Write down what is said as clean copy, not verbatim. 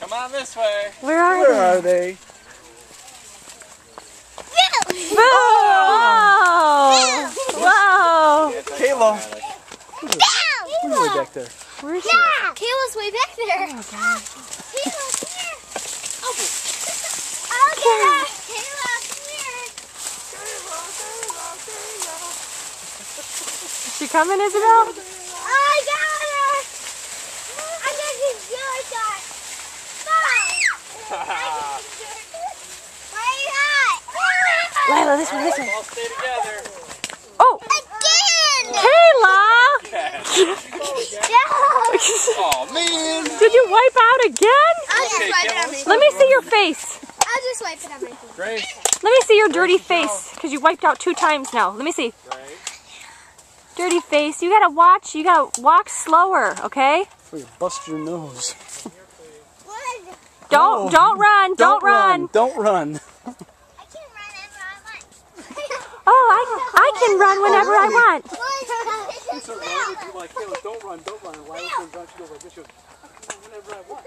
Come on this way. Where are they? Bill! Whoa! Whoa! Kayla. Who's way back there? Where is she? Kayla's way back there. Oh, God. Kayla's here. Oh, Kayla, come here. Is she coming, Isabel? I got her. I got this good shot. Where you at? Lila, this way, this way. All stay together. Oh! Again. Kayla! Oh man. Did you wipe out again? I'll just wipe it on my Let me see your face. I'll just wipe it on my face. Grace. Let me see your dirty face, because you wiped out 2 times now. Let me see. Grace. Dirty face. You gotta watch. You gotta walk slower, okay? Before you bust your nose. What? Don't run. Don't run. Don't run. I can run whenever I want. Oh, I can run whenever I want. So why would you like, Kayla, don't run, don't run. And Lila turns around, she goes like this, she goes, I can run whenever I want.